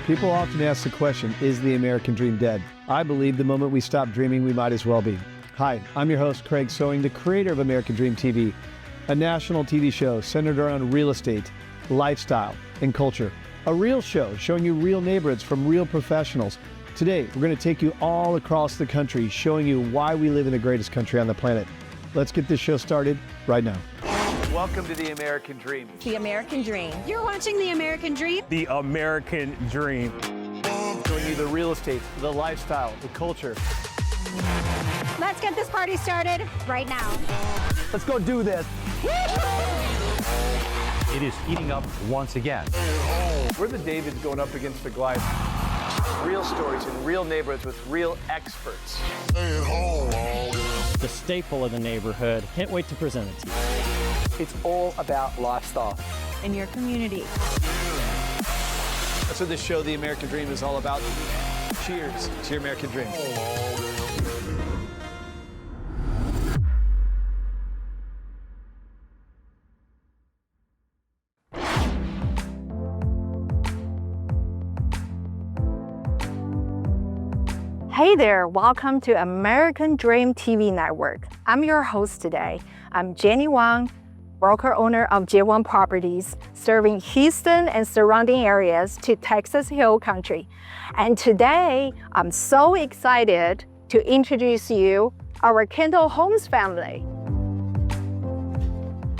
People often ask the question, is the American dream dead? I believe the moment we stop dreaming, we might as well be. Hi, I'm your host, Craig Sewing, the creator of American Dream TV, a national TV show centered around real estate, lifestyle, and culture. A real show showing you real neighborhoods from real professionals. Today, we're going to take you all across the country, showing you why we live in the greatest country on the planet. Let's get this show started right now. Welcome to the American Dream. The American Dream. You're watching The American Dream? The American Dream. Showing you the real estate, the lifestyle, the culture. Let's get this party started right now. Let's go do this. It is heating up once again. We're the Davids going up against the Goliath. Real stories in real neighborhoods with real experts. The staple of the neighborhood. Can't wait to present it to you. It's all about lifestyle. In your community. That's what this show, The American Dream, is all about. Cheers to your American Dream. Hey there, welcome to American Dream TV Network. I'm your host today. I'm JWang, broker owner of JWang Properties, serving Houston and surrounding areas to Texas Hill Country. And today, I'm so excited to introduce you our Kendall Homes family.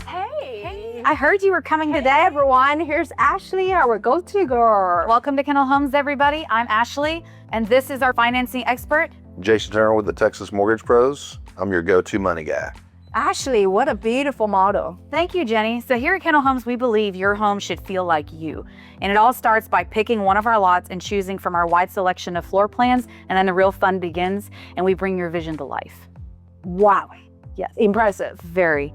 Hey, I heard you were coming today. hey everyone, here's Ashley, our go-to girl. Welcome to Kendall Homes, everybody. I'm Ashley, and this is our financing expert. Jason Turner with the Texas Mortgage Pros. I'm your go-to money guy. Ashley, what a beautiful model. Thank you, Jenny. So here at Kendall Homes, we believe your home should feel like you. And it all starts by picking one of our lots and choosing from our wide selection of floor plans, and then the real fun begins, and we bring your vision to life. Wow, yes, impressive. Very.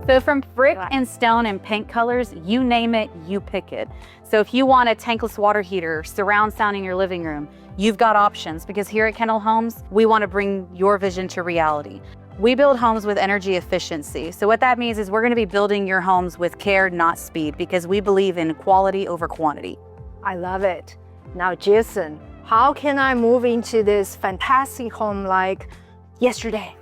So from brick and stone and paint colors, you name it, you pick it. So if you want a tankless water heater, surround sound in your living room, you've got options, because here at Kendall Homes, we want to bring your vision to reality. We build homes with energy efficiency. So what that means is we're going to be building your homes with care, not speed, because we believe in quality over quantity. I love it. Now, Jason, how can I move into this fantastic home like yesterday?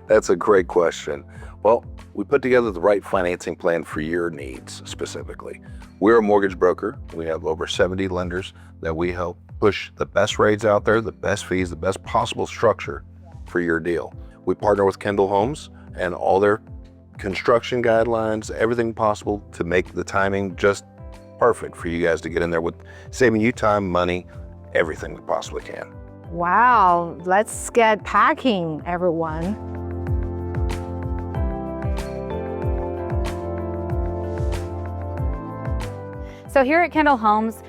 That's a great question. Well, we put together the right financing plan for your needs specifically. We're a mortgage broker. We have over 70 lenders that we help push the best rates out there, the best fees, the best possible structure for your deal. We partner with Kendall Homes and all their construction guidelines, everything possible to make the timing just perfect for you guys to get in there with saving you time, money, everything we possibly can. Wow, let's get packing, everyone. So here at Kendall Homes,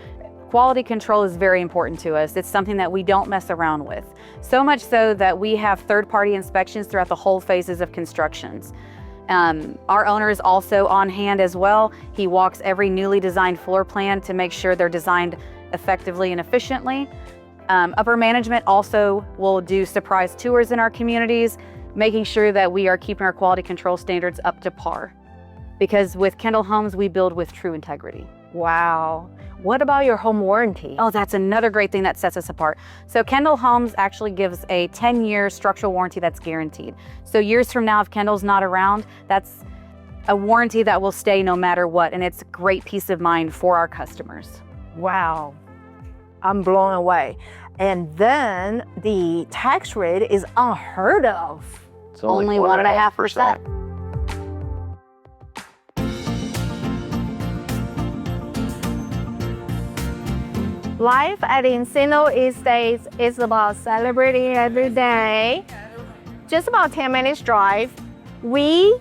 quality control is very important to us. It's something that we don't mess around with. So much so that we have third-party inspections throughout the whole phases of constructions. Our owner is also on hand as well. He walks every newly designed floor plan to make sure they're designed effectively and efficiently. Upper management also will do surprise tours in our communities, making sure that we are keeping our quality control standards up to par. Because with Kendall Homes, we build with true integrity. Wow. What about your home warranty? Oh, that's another great thing that sets us apart. So Kendall Homes actually gives a 10-year structural warranty that's guaranteed. So years from now, if Kendall's not around, that's a warranty that will stay no matter what, and it's great peace of mind for our customers. Wow, I'm blown away. And then the tax rate is unheard of. It's Only 1.5%. Life at Encino Estates is about celebrating every day. Just about 10 minutes drive, we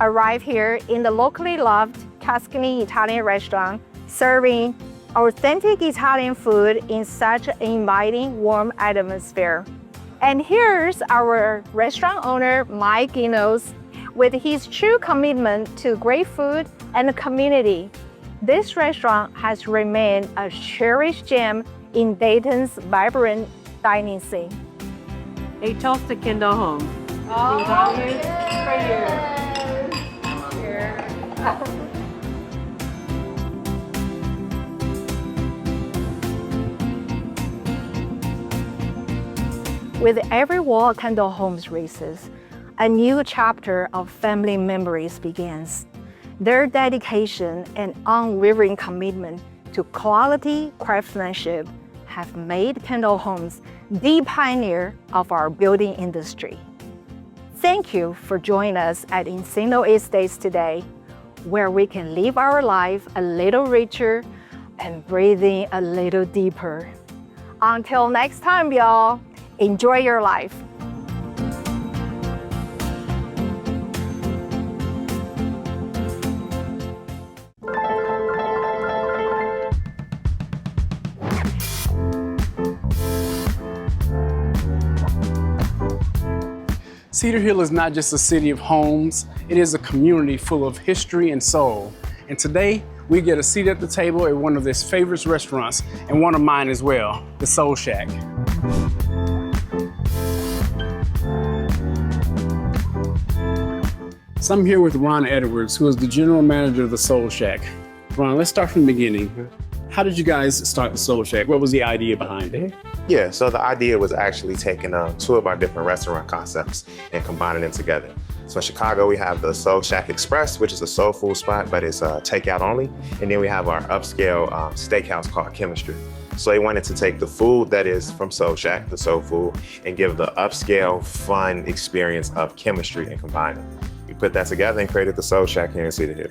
arrive here in the locally loved Tuscany Italian restaurant, serving authentic Italian food in such an inviting, warm atmosphere. And here's our restaurant owner, Mike Enos, with his true commitment to great food and the community. This restaurant has remained a cherished gem in Dayton's vibrant dining scene. A toast to Kendall Homes. With every wall Kendall Homes raises, a new chapter of family memories begins. Their dedication and unwavering commitment to quality craftsmanship have made Kendall Homes the pioneer of our building industry. Thank you for joining us at Encino Estates today, where we can live our life a little richer and breathing a little deeper. Until next time, y'all, enjoy your life. Cedar Hill is not just a city of homes, it is a community full of history and soul. And today, we get a seat at the table at one of their favorite restaurants, and one of mine as well, the Soul Shack. So I'm here with Ron Edwards, who is the general manager of the Soul Shack. Ron, let's start from the beginning. How did you guys start the Soul Shack? What was the idea behind it? Yeah, so the idea was actually taking two of our different restaurant concepts and combining them together. So in Chicago, we have the Soul Shack Express, which is a soul food spot, but it's takeout only. And then we have our upscale steakhouse called Chemistry. So they wanted to take the food that is from Soul Shack, the soul food, and give the upscale, fun experience of Chemistry and combine them. We put that together and created the Soul Shack here in Cedar Hill.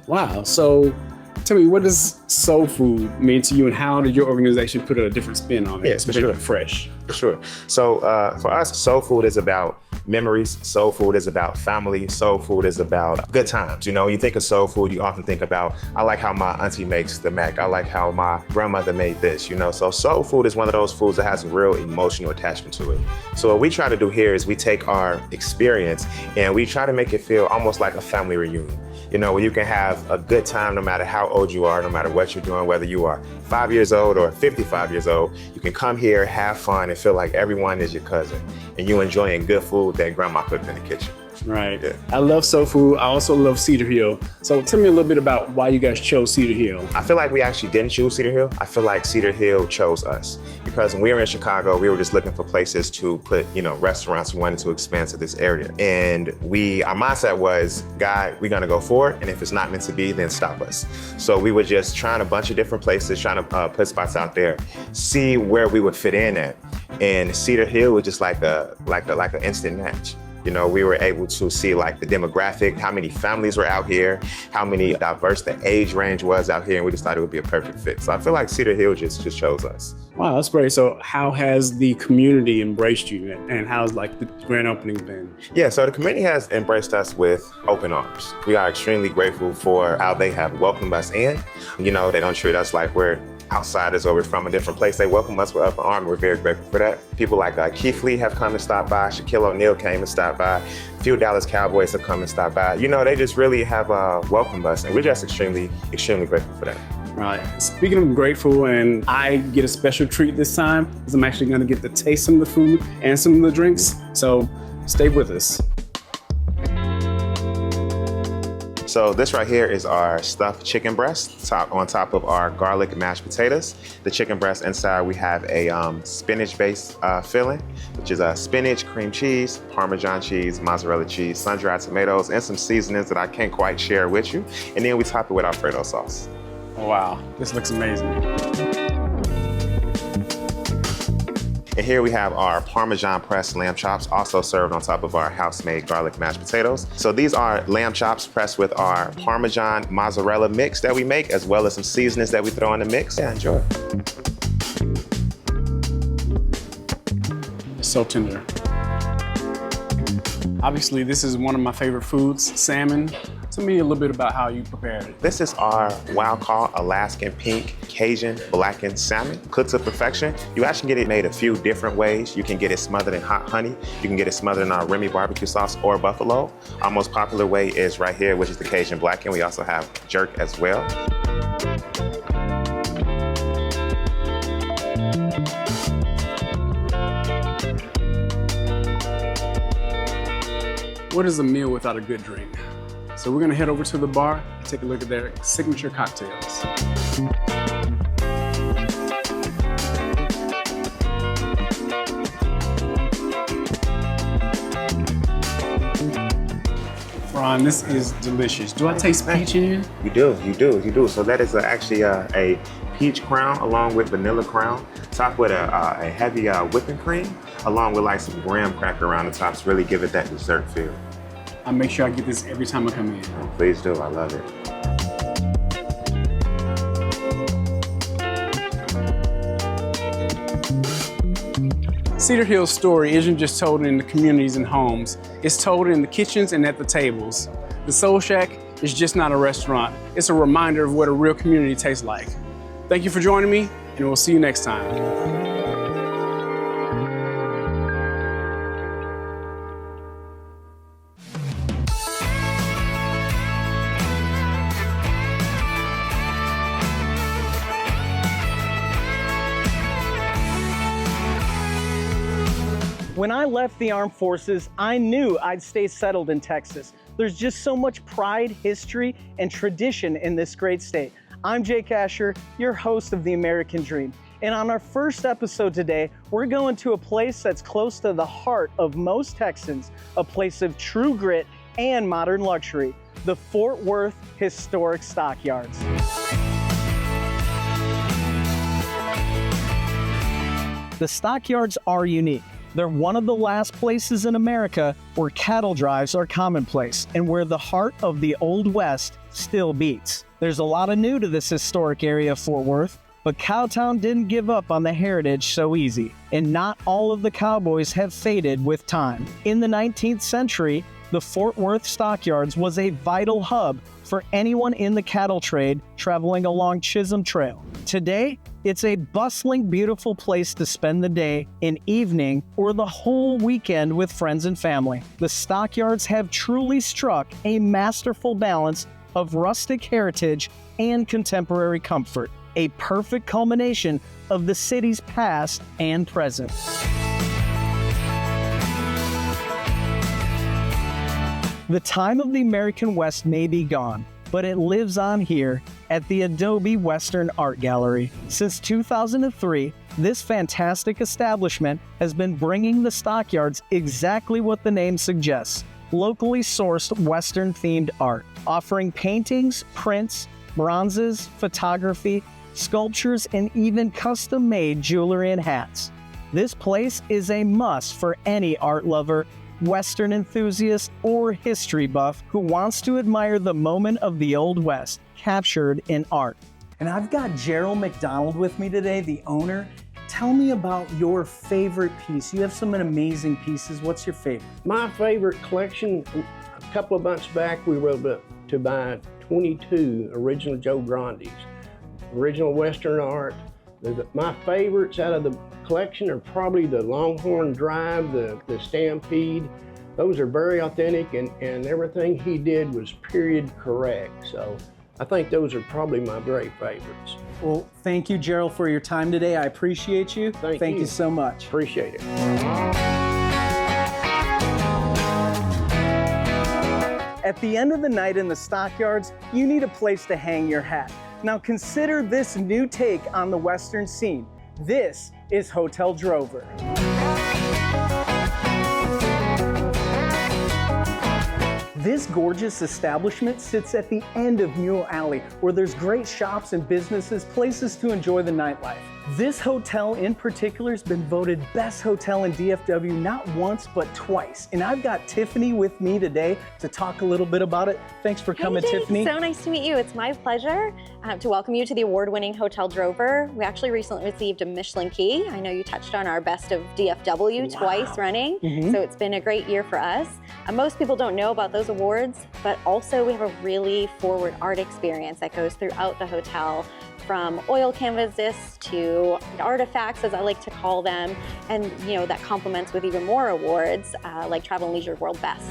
Wow, so tell me, what does soul food mean to you, and how did your organization put a different spin on it, Yeah, especially sure. fresh? For sure. So for us, soul food is about memories. Soul food is about family. Soul food is about good times. You know, when you think of soul food, you often think about, I like how my auntie makes the mac. I like how my grandmother made this, you know? So soul food is one of those foods that has a real emotional attachment to it. So what we try to do here is we take our experience and we try to make it feel almost like a family reunion. You know, where you can have a good time no matter how old you are, no matter what you're doing, whether you are 5 years old or 55 years old, you can come here, have fun, and feel like everyone is your cousin, and you enjoying good food that grandma cooked in the kitchen. Right. Yeah. I love soul food. I also love Cedar Hill. So tell me a little bit about why you guys chose Cedar Hill. I feel like we actually didn't choose Cedar Hill. I feel like Cedar Hill chose us. Because when we were in Chicago, we were just looking for places to put, you know, restaurants. We wanted to expand to this area. And our mindset was, God, we're gonna go for it. And if it's not meant to be, then stop us. So we were just trying a bunch of different places, trying to put spots out there, see where we would fit in at. And Cedar Hill was just like an instant match. You know, we were able to see like the demographic, how many families were out here, how many diverse the age range was out here, and we just thought it would be a perfect fit. So I feel like Cedar Hill just chose us. Wow, that's great. So how has the community embraced you, and how's like the grand opening been? Yeah, so the community has embraced us with open arms. We are extremely grateful for how they have welcomed us in. You know, they don't treat us like we're outsiders or we're from a different place. They welcome us with open arms. We're very grateful for that. People like Keith Lee have come and stopped by. Shaquille O'Neal came and stopped by. A few Dallas Cowboys have come and stopped by. You know, they just really have welcomed us, and we're just extremely, extremely grateful for that. Right. Speaking of grateful, and I get a special treat this time, because I'm actually gonna get to taste some of the food and some of the drinks. So stay with us. So this right here is our stuffed chicken breast on top of our garlic mashed potatoes. The chicken breast inside, we have a spinach-based filling, which is spinach, cream cheese, Parmesan cheese, mozzarella cheese, sun-dried tomatoes, and some seasonings that I can't quite share with you. And then we top it with Alfredo sauce. Oh, wow, this looks amazing. And here we have our Parmesan pressed lamb chops, also served on top of our house-made garlic mashed potatoes. So these are lamb chops pressed with our Parmesan mozzarella mix that we make, as well as some seasonings that we throw in the mix. Yeah, enjoy. It's so tender. Obviously, this is one of my favorite foods, salmon. Tell me a little bit about how you prepared it. This is our wild-caught Alaskan pink Cajun blackened salmon, cooked to perfection. You actually get it made a few different ways. You can get it smothered in hot honey. You can get it smothered in our Remy barbecue sauce or buffalo. Our most popular way is right here, which is the Cajun blackened. We also have jerk as well. What is a meal without a good drink? So we're gonna head over to the bar and take a look at their signature cocktails. Ron, this is delicious. Do I taste peach in here? You do. So that is actually a peach crown along with vanilla crown, topped with a heavy whipping cream, along with like some graham cracker around the top to really give it that dessert feel. I make sure I get this every time I come in. Oh, please do, I love it. Cedar Hill's story isn't just told in the communities and homes, it's told in the kitchens and at the tables. The Soul Shack is just not a restaurant, it's a reminder of what a real community tastes like. Thank you for joining me, and we'll see you next time. When I left the armed forces, I knew I'd stay settled in Texas. There's just so much pride, history, and tradition in this great state. I'm Jake Asher, your host of The American Dream. And on our first episode today, we're going to a place that's close to the heart of most Texans, a place of true grit and modern luxury, the Fort Worth Historic Stockyards. The stockyards are unique. They're one of the last places in America where cattle drives are commonplace and where the heart of the Old West still beats. There's a lot of new to this historic area of Fort Worth, but Cowtown didn't give up on the heritage so easy, and not all of the cowboys have faded with time. In the 19th century, the Fort Worth Stockyards was a vital hub for anyone in the cattle trade traveling along Chisholm Trail. Today, it's a bustling, beautiful place to spend the day, an evening, or the whole weekend with friends and family. The stockyards have truly struck a masterful balance of rustic heritage and contemporary comfort, a perfect culmination of the city's past and present. The time of the American West may be gone, but it lives on here at the Adobe Western Art Gallery. Since 2003, this fantastic establishment has been bringing the stockyards exactly what the name suggests, locally sourced Western-themed art, offering paintings, prints, bronzes, photography, sculptures, and even custom-made jewelry and hats. This place is a must for any art lover, Western enthusiast, or history buff who wants to admire the moment of the Old West captured in art. And I've got Gerald McDonald with me today, the owner. Tell me about your favorite piece. You have some amazing pieces. What's your favorite? My favorite collection, a couple of months back, we were able to buy 22 original Joe Grandes, original Western art. My favorites out of the collection are probably the Longhorn Drive, the Stampede. Those are very authentic, and everything he did was period correct. So I think those are probably my great favorites. Well, thank you, Gerald, for your time today. I appreciate you. Thank you so much. Appreciate it. At the end of the night in the stockyards, you need a place to hang your hat. Now consider this new take on the Western scene. This is Hotel Drover. This gorgeous establishment sits at the end of Mule Alley, where there's great shops and businesses, places to enjoy the nightlife. This hotel in particular has been voted best hotel in DFW not once, but twice. And I've got Tiffany with me today to talk a little bit about it. Thanks for coming, Jake. Tiffany. So nice to meet you. It's my pleasure to welcome you to the award-winning Hotel Drover. We actually recently received a Michelin key. I know you touched on our best of DFW twice running. So it's been a great year for us. Most people don't know about those awards, but also we have a really forward art experience that goes throughout the hotel, from oil canvases to artifacts, as I like to call them, and that complements with even more awards like Travel and Leisure World Best.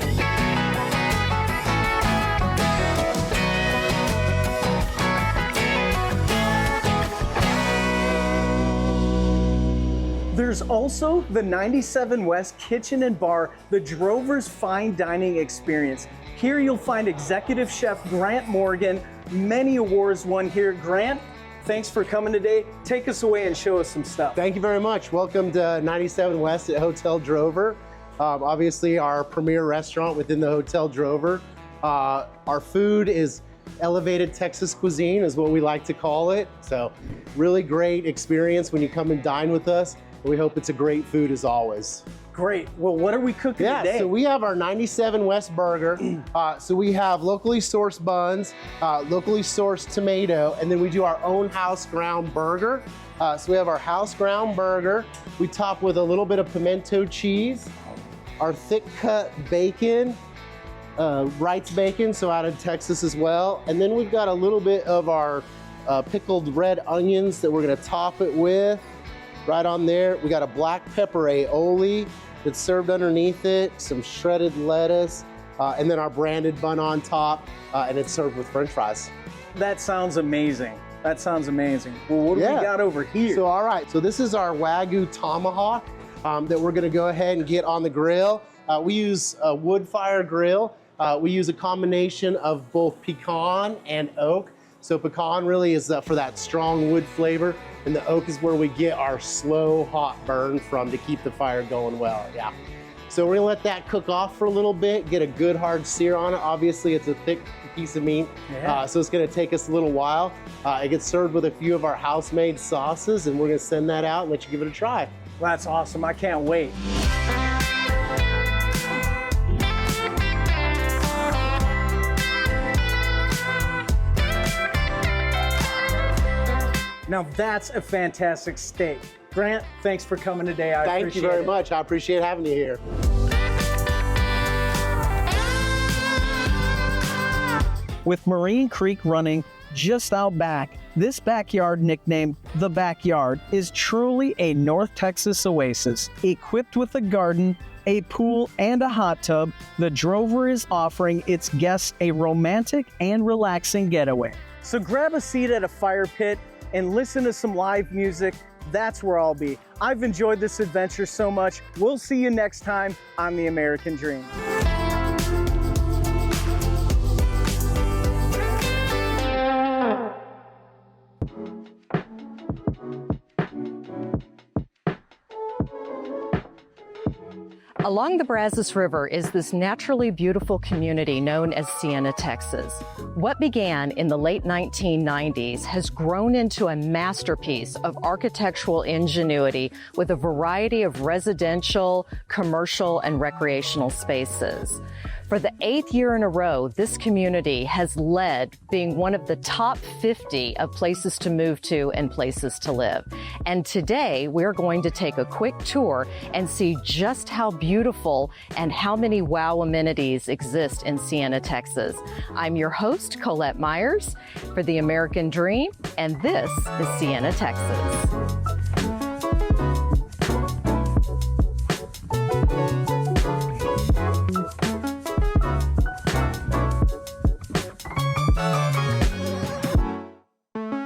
There's also the 97 West Kitchen and Bar, the Drover's fine dining experience. Here you'll find executive chef Grant Morgan, many awards won here. Grant, thanks for coming today. Take us away and show us some stuff. Thank you very much. Welcome to 97 West at Hotel Drover. Obviously our premier restaurant within the Hotel Drover. Our food is elevated Texas cuisine is what we like to call it. So really great experience when you come and dine with us. We hope it's a great food as always. Great. Well, what are we cooking today? So we have our 97 West burger. So we have locally sourced buns, locally sourced tomato, and then we do our own house ground burger. So we have our house ground burger. We top with a little bit of pimento cheese, our thick cut bacon, Wright's bacon, so out of Texas as well. And then we've got a little bit of our pickled red onions that we're gonna top it with. Right on there, we got a black pepper aioli that's served underneath it, some shredded lettuce, and then our branded bun on top, and it's served with French fries. That sounds amazing. That sounds amazing. Well, what do we got over here? So, all right, so this is our Wagyu tomahawk that we're gonna go ahead and get on the grill. We use a wood fire grill. We use a combination of both pecan and oak. So pecan really is for that strong wood flavor, and the oak is where we get our slow hot burn from to keep the fire going well, So we're gonna let that cook off for a little bit, get a good hard sear on it. Obviously it's a thick piece of meat, so it's gonna take us a little while. It gets served with a few of our house-made sauces, and we're gonna send that out and let you give it a try. Well, that's awesome, I can't wait. Now that's a fantastic steak. Grant, thanks for coming today. I appreciate it. Thank you very much. I appreciate having you here. With Marine Creek running just out back, this backyard, nicknamed The Backyard, is truly a North Texas oasis. Equipped with a garden, a pool, and a hot tub, the Drover is offering its guests a romantic and relaxing getaway. So grab a seat at a fire pit and listen to some live music. That's where I'll be. I've enjoyed this adventure so much. We'll see you next time on The American Dream. Along the Brazos River is this naturally beautiful community known as Siena, Texas. What began in the late 1990s has grown into a masterpiece of architectural ingenuity with a variety of residential, commercial, and recreational spaces. For the 8th year in a row, this community has led being one of the top 50 of places to move to and places to live. And today, we're going to take a quick tour and see just how beautiful and how many wow amenities exist in Siena, Texas. I'm your host, Colette Myers, for The American Dream, and this is Siena, Texas.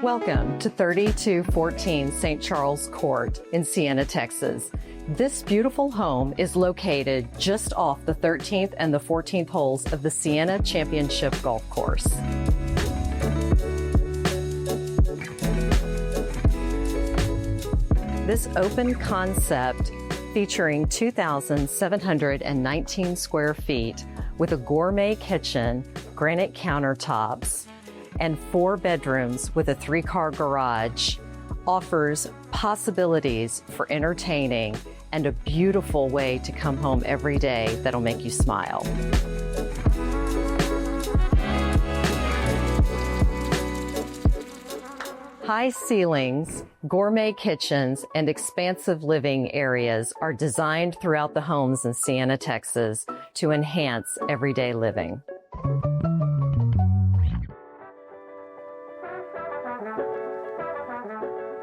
Welcome to 3214 St. Charles Court in Siena, Texas. This beautiful home is located just off the 13th and the 14th holes of the Siena Championship Golf Course. This open concept featuring 2,719 square feet with a gourmet kitchen, granite countertops, and 4 bedrooms with a 3-car garage offers possibilities for entertaining and a beautiful way to come home every day that'll make you smile. High ceilings, gourmet kitchens, and expansive living areas are designed throughout the homes in Siena, Texas to enhance everyday living.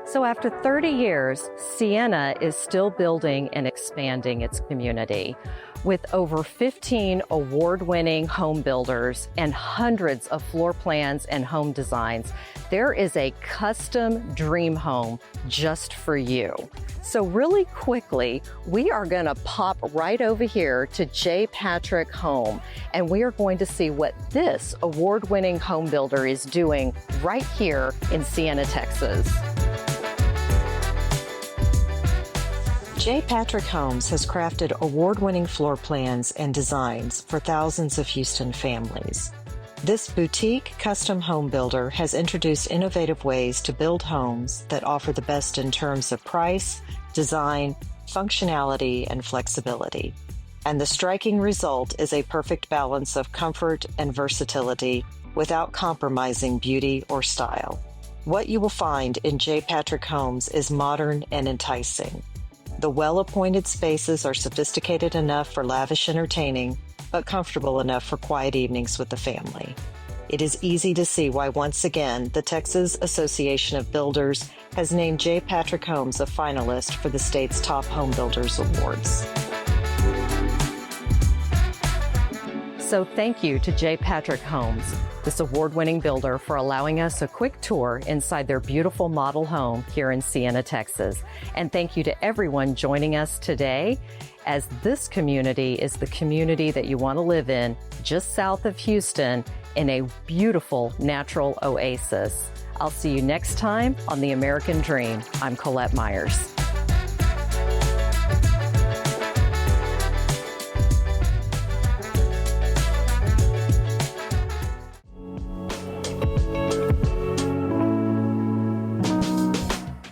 So So after 30 years, Sienna is still building and expanding its community. With over 15 award-winning home builders and hundreds of floor plans and home designs, there is a custom dream home just for you. So really quickly, we are gonna pop right over here to JWang Home, and we are going to see what this award-winning home builder is doing right here in Sienna, Texas. JWang Homes has crafted award-winning floor plans and designs for thousands of Houston families. This boutique custom home builder has introduced innovative ways to build homes that offer the best in terms of price, design, functionality, and flexibility. And the striking result is a perfect balance of comfort and versatility without compromising beauty or style. What you will find in JWang Homes is modern and enticing. The well-appointed spaces are sophisticated enough for lavish entertaining, but comfortable enough for quiet evenings with the family. It is easy to see why, once again, the Texas Association of Builders has named JWang Homes a finalist for the state's Top Home Builders Awards. So thank you to JWang Homes, this award-winning builder, for allowing us a quick tour inside their beautiful model home here in Sienna, Texas. And thank you to everyone joining us today, as this community is the community that you want to live in, just south of Houston, in a beautiful natural oasis. I'll see you next time on The American Dream. I'm Colette Myers.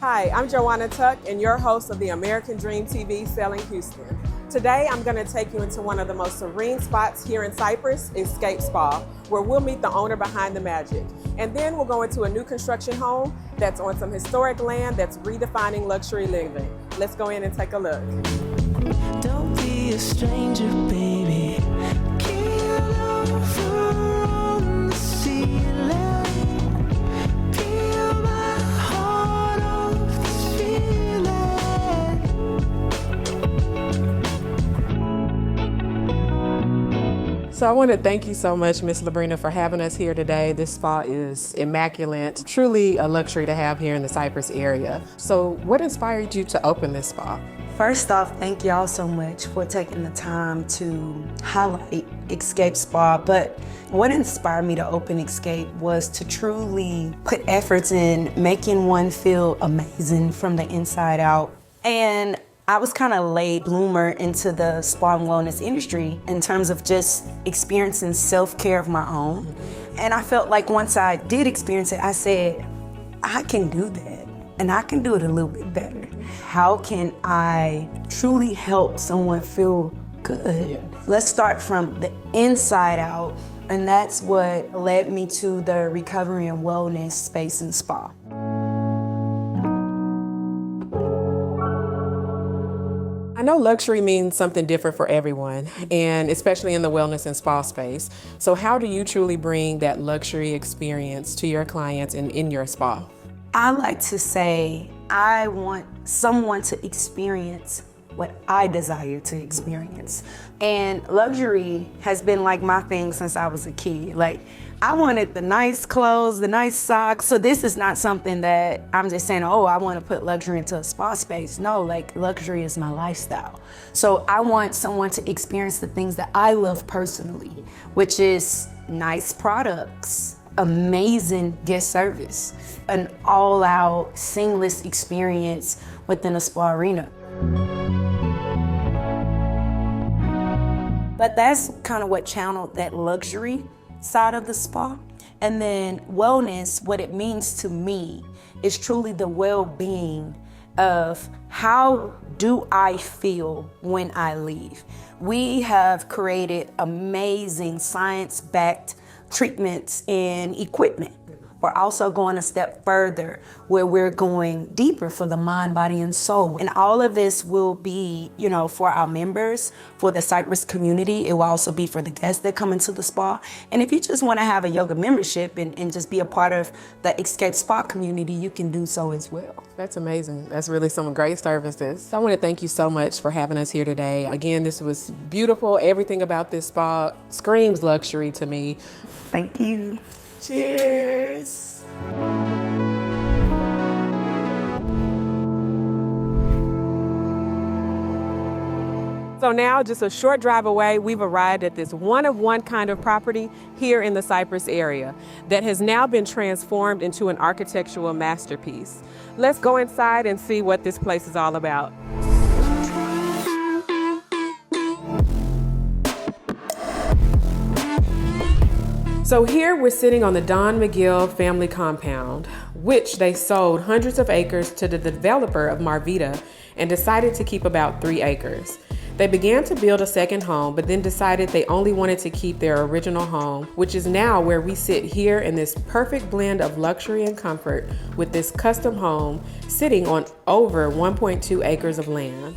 Hi, I'm JWang and your host of the American Dream TV Selling Houston. Today, I'm going to take you into one of the most serene spots here in Cypress, Escape Spa, where we'll meet the owner behind the magic. And then we'll go into a new construction home that's on some historic land that's redefining luxury living. Let's go in and take a look. Don't be a stranger, baby. Keel over on the ceiling. Peel my heart off this feeling. So I want to thank you so much, Miss Labrina, for having us here today. This spa is immaculate, truly a luxury to have here in the Cypress area. So what inspired you to open this spa? First off, thank y'all so much for taking the time to highlight Escape Spa. But what inspired me to open Escape was to truly put efforts in making one feel amazing from the inside out. And I was kind of a late bloomer into the spa and wellness industry in terms of just experiencing self-care of my own. And I felt like once I did experience it, I said, I can do that. And I can do it a little bit better. How can I truly help someone feel good? Yeah. Let's start from the inside out. And that's what led me to the recovery and wellness space and spa. I know luxury means something different for everyone, and especially in the wellness and spa space. So how do you truly bring that luxury experience to your clients and in your spa? I like to say I want someone to experience what I desire to experience. And luxury has been like my thing since I was a kid. Like, I wanted the nice clothes, the nice socks. So this is not something that I'm just saying, oh, I want to put luxury into a spa space. No, like, luxury is my lifestyle. So I want someone to experience the things that I love personally, which is nice products, amazing guest service, an all-out seamless experience within a spa arena. But that's kind of what channeled that luxury side of the spa. And then wellness, what it means to me is truly the well-being of how do I feel when I leave. We have created amazing science-backed treatments and equipment we're also going a step further where we're going deeper for the mind, body, and soul. And all of this will be, for our members, for the Cypress community. It will also be for the guests that come into the spa. And if you just want to have a yoga membership and just be a part of the Escape Spa community, you can do so as well. That's amazing. That's really some great services. I want to thank you so much for having us here today. Again, this was beautiful. Everything about this spa screams luxury to me. Thank you. Cheers. So now, just a short drive away, we've arrived at this one-of-one kind of property here in the Cypress area that has now been transformed into an architectural masterpiece. Let's go inside and see what this place is all about. So here we're sitting on the Don McGill family compound, which they sold hundreds of acres to the developer of Marvita and decided to keep about 3 acres. They began to build a second home, but then decided they only wanted to keep their original home, which is now where we sit here in this perfect blend of luxury and comfort with this custom home sitting on over 1.2 acres of land.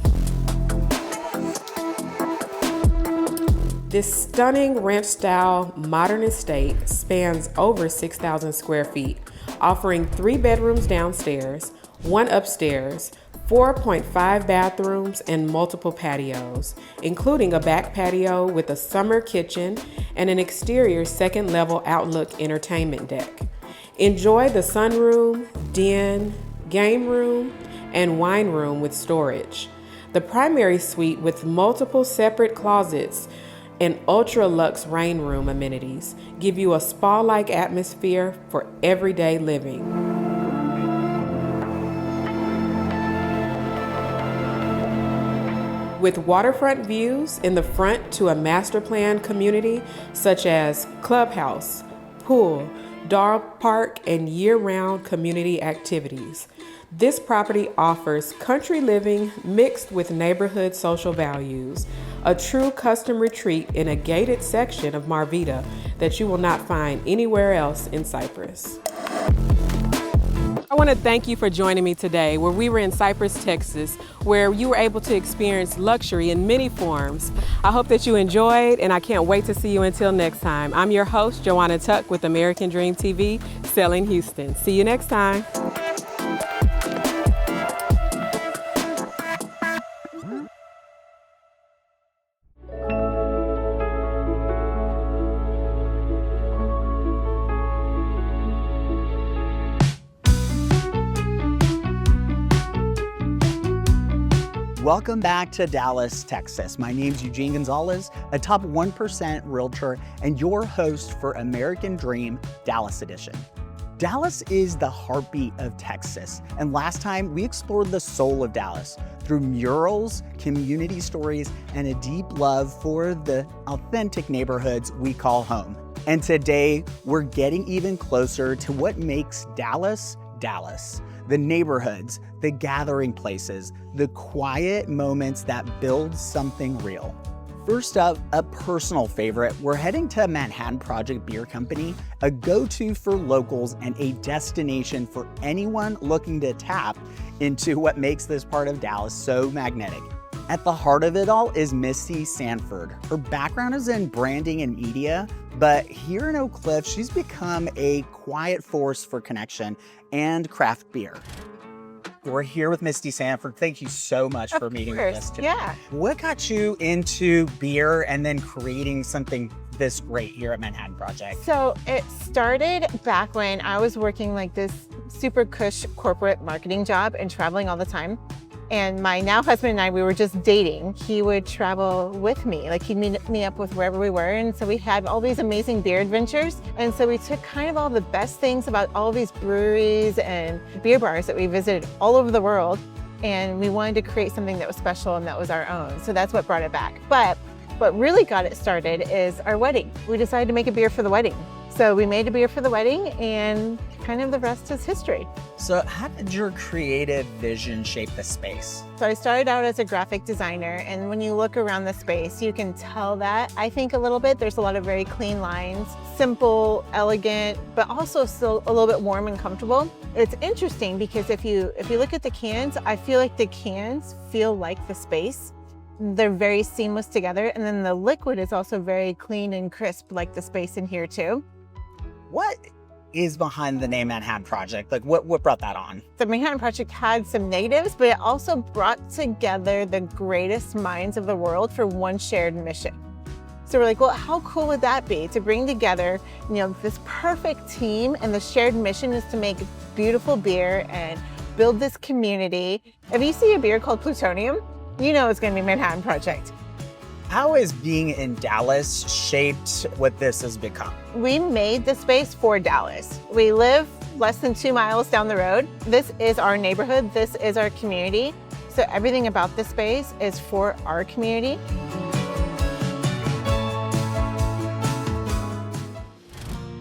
This stunning ranch-style modern estate spans over 6,000 square feet, offering 3 bedrooms downstairs, 1 upstairs, 4.5 bathrooms, and multiple patios, including a back patio with a summer kitchen and an exterior second-level outlook entertainment deck. Enjoy the sunroom, den, game room, and wine room with storage. The primary suite with multiple separate closets and ultra-luxe rain room amenities give you a spa-like atmosphere for everyday living. With waterfront views in the front to a master plan community such as clubhouse, pool, dog park, and year-round community activities. This property offers country living mixed with neighborhood social values, a true custom retreat in a gated section of Marvita that you will not find anywhere else in Cypress. I want to thank you for joining me today, where we were in Cypress, Texas, where you were able to experience luxury in many forms. I hope that you enjoyed, and I can't wait to see you until next time. I'm your host, JWang Tuck with American Dream TV, Selling Houston. See you next time. Welcome back to Dallas, Texas. My name's Eugene Gonzalez, a top 1% realtor and your host for American Dream Dallas Edition. Dallas is the heartbeat of Texas, and last time we explored the soul of Dallas through murals, community stories, and a deep love for the authentic neighborhoods we call home. And today, we're getting even closer to what makes Dallas, Dallas. The neighborhoods, the gathering places, the quiet moments that build something real. First up, a personal favorite, we're heading to Manhattan Project Beer Company, a go-to for locals and a destination for anyone looking to tap into what makes this part of Dallas so magnetic. At the heart of it all is Misty Sanford. Her background is in branding and media, but here in Oak Cliff, she's become a quiet force for connection and craft beer. We're here with Misty Sanford. Thank you so much for meeting with us today. Yeah. What got you into beer and then creating something this great here at Manhattan Project? So it started back when I was working like this super cush corporate marketing job and traveling all the time. And my now husband and I, we were just dating. He would travel with me, like he'd meet me up with wherever we were. And so we had all these amazing beer adventures. And so we took kind of all the best things about all these breweries and beer bars that we visited all over the world. And we wanted to create something that was special and that was our own. So that's what brought it back. But what really got it started is our wedding. We decided to make a beer for the wedding. So we made a beer for the wedding, and kind of the rest is history. So how did your creative vision shape the space? So I started out as a graphic designer, and when you look around the space, you can tell that, I think, a little bit. There's a lot of very clean lines, simple, elegant, but also still a little bit warm and comfortable. It's interesting because if you look at the cans, I feel like the cans feel like the space. They're very seamless together, and then the liquid is also very clean and crisp, like the space in here too. What is behind the name Manhattan Project? Like what brought that on? The Manhattan Project had some negatives, but it also brought together the greatest minds of the world for one shared mission. So we're like, well, how cool would that be to bring together, this perfect team, and the shared mission is to make beautiful beer and build this community. If you see a beer called Plutonium, you know it's going to be Manhattan Project. How has being in Dallas shaped what this has become? We made the space for Dallas. We live less than 2 miles down the road. This is our neighborhood. This is our community. So everything about this space is for our community.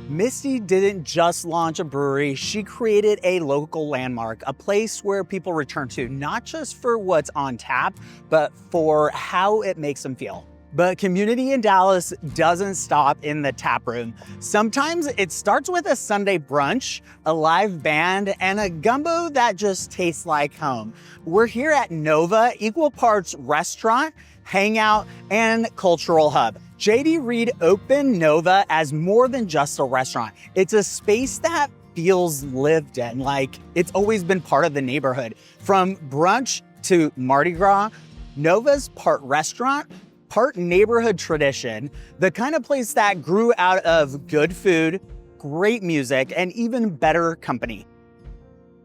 Misty didn't just launch a brewery, she created a local landmark, a place where people return to, not just for what's on tap, but for how it makes them feel. But community in Dallas doesn't stop in the tap room. Sometimes it starts with a Sunday brunch, a live band, and a gumbo that just tastes like home. We're here at Nova, equal parts restaurant, hangout, and cultural hub. JD Reed opened Nova as more than just a restaurant. It's a space that feels lived in, like it's always been part of the neighborhood. From brunch to Mardi Gras, Nova's part restaurant, part neighborhood tradition, the kind of place that grew out of good food, great music, and even better company.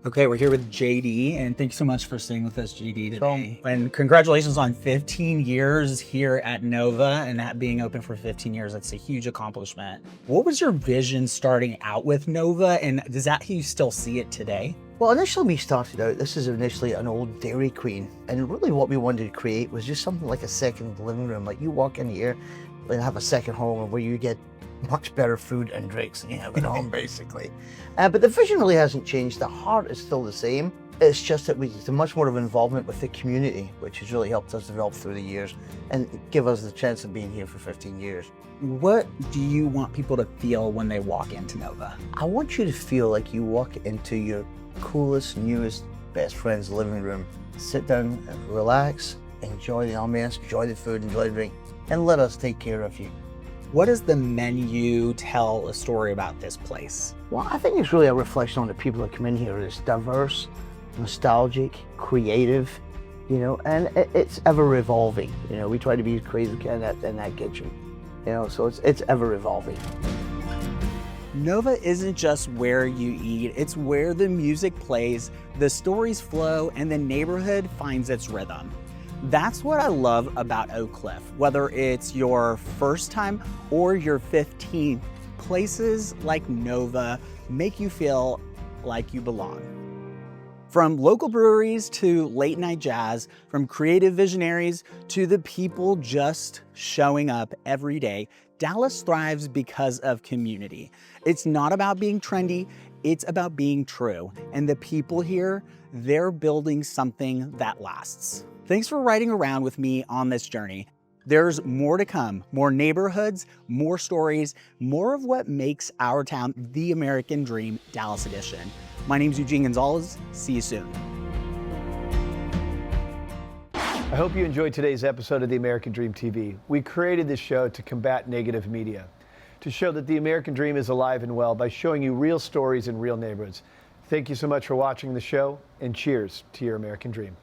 Okay, we're here with JD, and thank you so much for staying with us, JD, today. And congratulations on 15 years here at Nova, and that being open for 15 years, that's a huge accomplishment. What was your vision starting out with Nova, and is that how you still see it today? Well, initially we started out, this is initially an old Dairy Queen, and really what we wanted to create was just something like a second living room. Like you walk in here and have a second home where you get much better food and drinks than you have at home, basically. But the vision really hasn't changed. The heart is still the same. It's just that it's much more of involvement with the community, which has really helped us develop through the years and give us the chance of being here for 15 years. What do you want people to feel when they walk into Nova? I want you to feel like you walk into your coolest, newest, best friend's living room. Sit down and relax, enjoy the ambiance, enjoy the food, enjoy the drink, and let us take care of you. What does the menu tell a story about this place? Well, I think it's really a reflection on the people that come in here. It's diverse, nostalgic, creative, and it's ever evolving. We try to be as creative as we can in that kitchen, so it's ever evolving. Nova isn't just where you eat, it's where the music plays, the stories flow, and the neighborhood finds its rhythm. That's what I love about Oak Cliff. Whether it's your first time or your 15th, places like Nova make you feel like you belong. From local breweries to late night jazz, from creative visionaries to the people just showing up every day, Dallas thrives because of community. It's not about being trendy, it's about being true. And the people here, they're building something that lasts. Thanks for riding around with me on this journey. There's more to come, more neighborhoods, more stories, more of what makes our town the American Dream Dallas Edition. My name's Eugene Gonzalez. See you soon. I hope you enjoyed today's episode of the American Dream TV. We created this show to combat negative media, to show that the American Dream is alive and well by showing you real stories in real neighborhoods. Thank you so much for watching the show, and cheers to your American Dream.